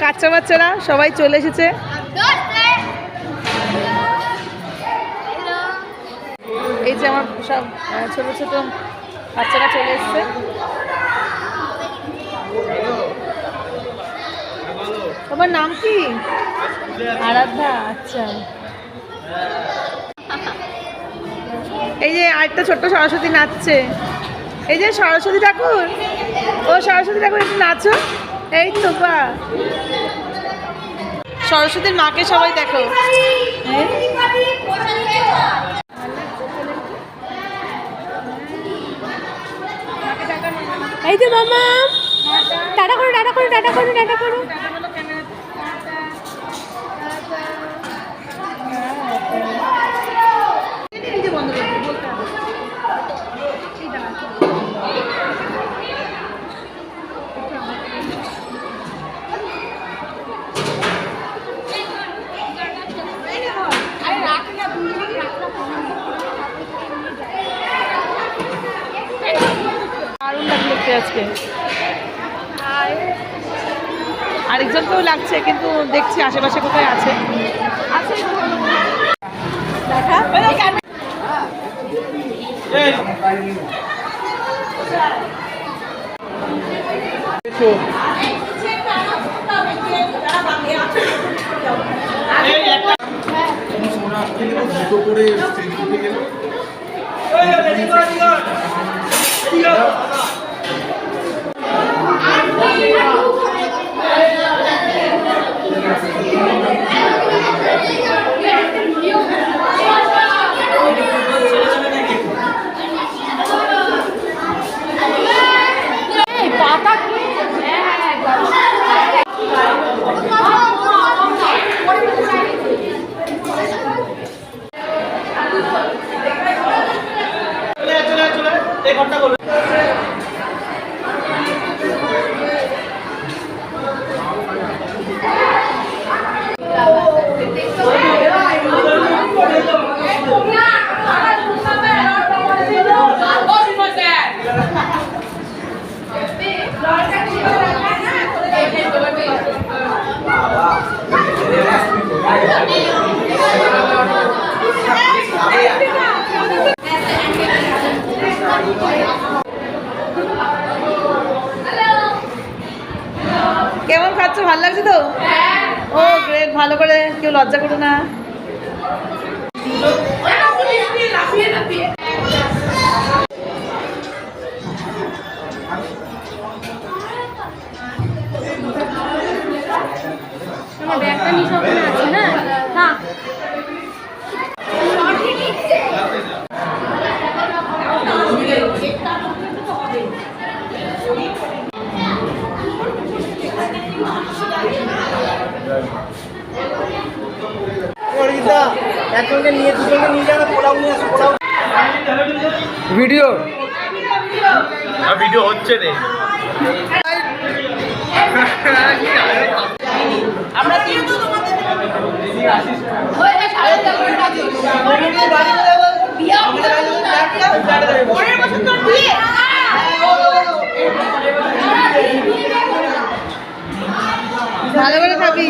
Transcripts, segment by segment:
বাচ্চা বাচ্চারা সবাই চলে এসেছে। এই যে আমার সব ছোট ছোট বাচ্চারা চলে এসছে। তোমার নাম কি? আরাধ্যা। আচ্ছা, এই যে আরেকটা ছোট্ট সরস্বতী নাচছে। এই যে সরস্বতী ঠাকুর, ও সরস্বতী ঠাকুর একটু নাচো। এই তো বা সরস্বতীর মাকে সবাই দেখো। এই তো মামা, টাটা করো টাটা করো টাটা করো টাটা করো। দারুণ লাগছে আজকে। আরেকজনকেও লাগছে, কিন্তু দেখছি আশেপাশে কোথায় আছে। কেমন খাচ্ছ? ভালো লাগছে তো? ও গ্রেট, ভালো করে, কেউ লজ্জা করো না। ব্যাগটা নিয়ে সব আছে না। ভিডিও ভিডিও হচ্ছে রে। আমরা ভালো করে খাবি।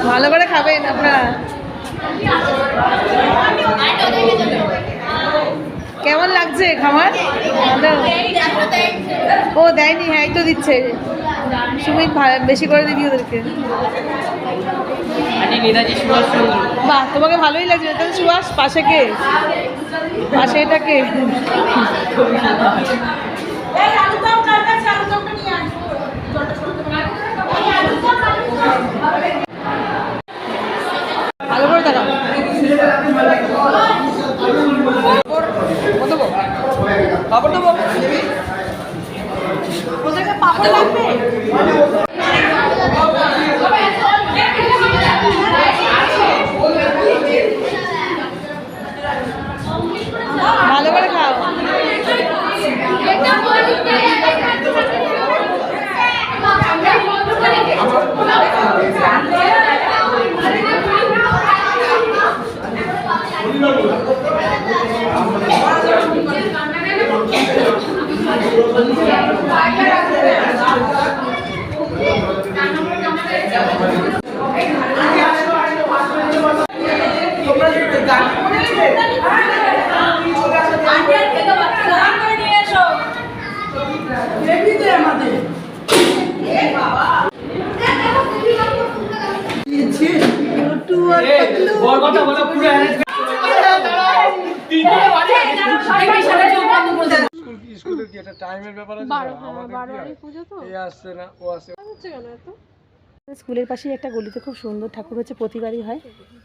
ভালো করে খাবেন আপনারা। কেমন লাগছে খাবার? ও দেয়নি, হ্যাঁ তো দিচ্ছে সুমিত, বেশি করে দিবি ওদেরকে। বাহ, তোমাকে ভালোই লাগছে। তাহলে সুভাষ পাশে কে? পাশে এটা কে? ভালো করে দেখাও। পাপড় দেবো, ওদেরকে পাপড় লাগবে। ভালো করে খাও। স্কুলের কি একটা টাইমের ব্যাপার আছে, আমাদের কি হয় এই আসছে না ও আসছে। স্কুলের পাশেই একটা গলিতে খুব সুন্দর ঠাকুর হচ্ছে, প্রতিবারই হয়,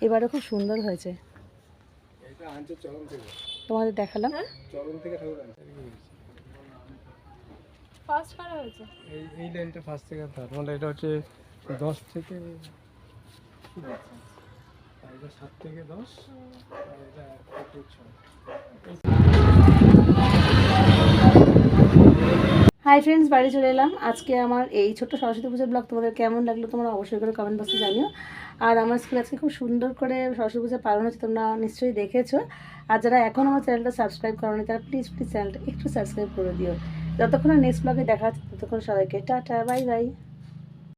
এবারও খুব সুন্দর হয়েছে। এটা আনছে চরণ থেকে, তোমাদের দেখালাম। চরণ থেকে ঠাকুর আনছে। ফার্স্ট করা হয়েছে এই লাইনটা ফার্স্ট থেকে থার্ড, মানে এটা হচ্ছে 10 থেকে, আর এটা 7 থেকে 10, আর এটা 1 থেকে 6। হাই ফ্রেন্ডস, বাড়ি চলে এলাম। আজকে আমার এই ছোট্ট সরস্বতী পুজোর ব্লগ তোমাদের কেমন লাগলো তোমরা অবশ্যই করে কমেন্ট বক্সে জানিও। আর আমার স্কুলে আজকে খুব সুন্দর করে সরস্বতী পুজো পালন হচ্ছে, তোমরা নিশ্চয়ই দেখেছো। আর যারা এখন আমার চ্যানেলটা সাবস্ক্রাইব করোনি তারা প্লিজ চ্যানেলটা একটু সাবস্ক্রাইব করে দিও। যতক্ষণ নেক্সট ব্লগে দেখা হচ্ছে ততক্ষণ সবাইকে টাটা, বাই বাই।